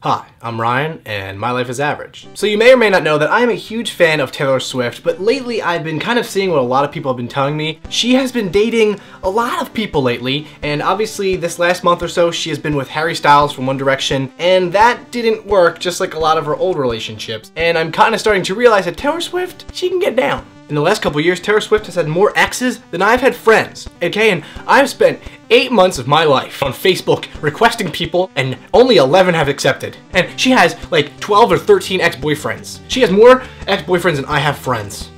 Hi, I'm Ryan, and my life is average. So you may or may not know that I'm a huge fan of Taylor Swift, but lately I've been kind of seeing what a lot of people have been telling me. She has been dating a lot of people lately, and obviously this last month or so she has been with Harry Styles from One Direction, and that didn't work, just like a lot of her old relationships. And I'm kind of starting to realize that Taylor Swift, she can get down. In the last couple years, Taylor Swift has had more exes than I've had friends, okay? And I've spent 8 months of my life on Facebook requesting people, and only 11 have accepted. And she has like 12 or 13 ex-boyfriends. She has more ex-boyfriends than I have friends.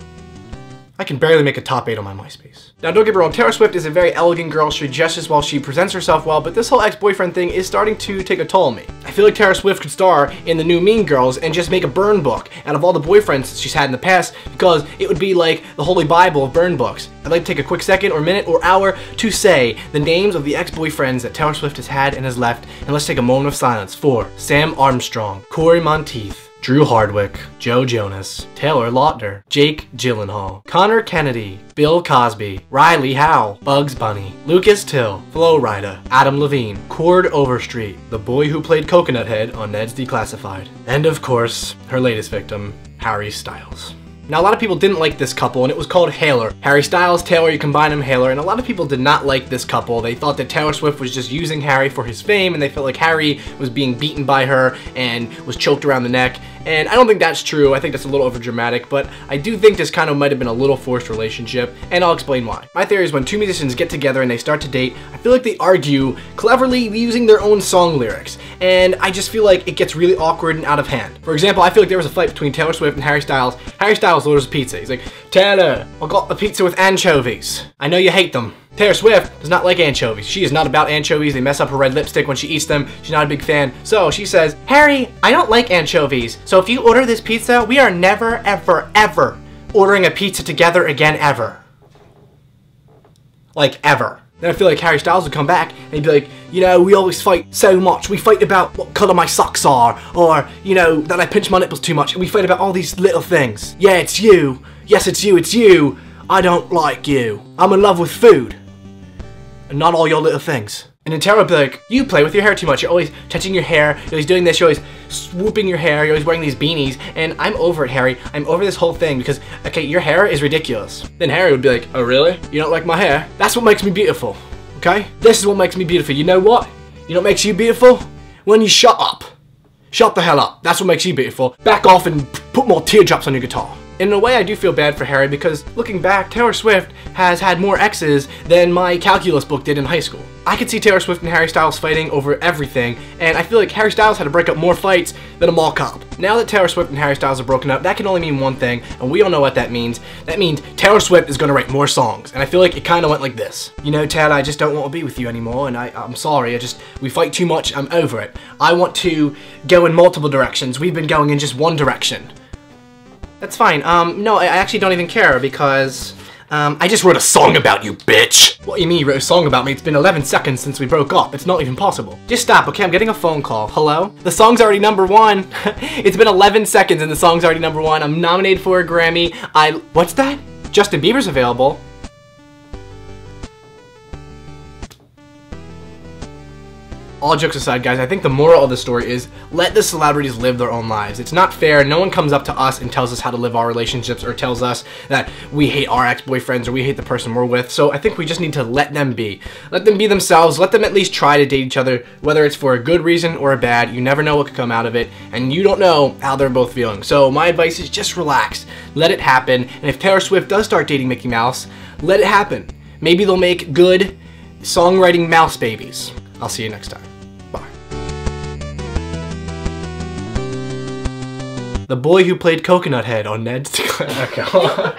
I can barely make a top 8 on my MySpace. Now don't get me wrong, Taylor Swift is a very elegant girl, she dresses well, she presents herself well, but this whole ex-boyfriend thing is starting to take a toll on me. I feel like Taylor Swift could star in the new Mean Girls and just make a burn book out of all the boyfriends she's had in the past, because it would be like the holy bible of burn books. I'd like to take a quick second or minute or hour to say the names of the ex-boyfriends that Taylor Swift has had and has left, and let's take a moment of silence for Sam Armstrong, Corey Monteith, Drew Hardwick, Joe Jonas, Taylor Lautner, Jake Gyllenhaal, Connor Kennedy, Bill Cosby, Riley Howe, Bugs Bunny, Lucas Till, Flo Rida, Adam Levine, Cord Overstreet, the boy who played Coconut Head on Ned's Declassified, and of course, her latest victim, Harry Styles. Now, a lot of people didn't like this couple, and it was called Haler. Harry Styles, Taylor, you combine them, Haler, and a lot of people did not like this couple. They thought that Taylor Swift was just using Harry for his fame, and they felt like Harry was being beaten by her and was choked around the neck. And I don't think that's true. I think that's a little overdramatic, but I do think this kind of might have been a little forced relationship, and I'll explain why. My theory is when two musicians get together and they start to date, I feel like they argue cleverly using their own song lyrics, and I just feel like it gets really awkward and out of hand. For example, I feel like there was a fight between Taylor Swift and Harry Styles. Harry Styles orders a pizza. He's like, "Taylor, I got a pizza with anchovies. I know you hate them." Taylor Swift does not like anchovies. She is not about anchovies. They mess up her red lipstick when she eats them. She's not a big fan. So she says, "Harry, I don't like anchovies. So if you order this pizza, we are never, ever, ever ordering a pizza together again, ever." Like, ever. Then I feel like Harry Styles would come back and he'd be like, "You know, we always fight so much. We fight about what color my socks are, or, you know, that I pinch my nipples too much. And we fight about all these little things. Yeah, it's you. Yes, it's you. It's you. I don't like you. I'm in love with food. And not all your little things." And then Taylor would be like, "You play with your hair too much. You're always touching your hair. You're always doing this. You're always swooping your hair. You're always wearing these beanies. And I'm over it, Harry. I'm over this whole thing because, okay, your hair is ridiculous." Then Harry would be like, "Oh, really? You don't like my hair? That's what makes me beautiful, okay? This is what makes me beautiful. You know what? You know what makes you beautiful? When you shut up. Shut the hell up. That's what makes you beautiful. Back off and put more teardrops on your guitar." In a way, I do feel bad for Harry because, looking back, Taylor Swift has had more exes than my calculus book did in high school. I could see Taylor Swift and Harry Styles fighting over everything, and I feel like Harry Styles had to break up more fights than a mall cop. Now that Taylor Swift and Harry Styles are broken up, that can only mean one thing, and we all know what that means. That means Taylor Swift is going to write more songs, and I feel like it kind of went like this. "You know, Taylor, I just don't want to be with you anymore, and I'm sorry, we fight too much, I'm over it. I want to go in multiple directions. We've been going in just one direction." That's fine. No, I actually don't even care because, I just wrote a song about you, bitch! What do you mean you wrote a song about me? It's been 11 seconds since we broke up. It's not even possible. Just stop, okay? I'm getting a phone call. Hello? The song's already #1. It's been 11 seconds and the song's already #1. I'm nominated for a Grammy. What's that? Justin Bieber's available. All jokes aside, guys, I think the moral of the story is let the celebrities live their own lives. It's not fair. No one comes up to us and tells us how to live our relationships or tells us that we hate our ex-boyfriends or we hate the person we're with. So I think we just need to let them be. Let them be themselves. Let them at least try to date each other, whether it's for a good reason or a bad. You never know what could come out of it, and you don't know how they're both feeling. So my advice is just relax. Let it happen. And if Taylor Swift does start dating Mickey Mouse, let it happen. Maybe they'll make good songwriting mouse babies. I'll see you next time. Bye. The boy who played Coconut Head on Ned's Declassified.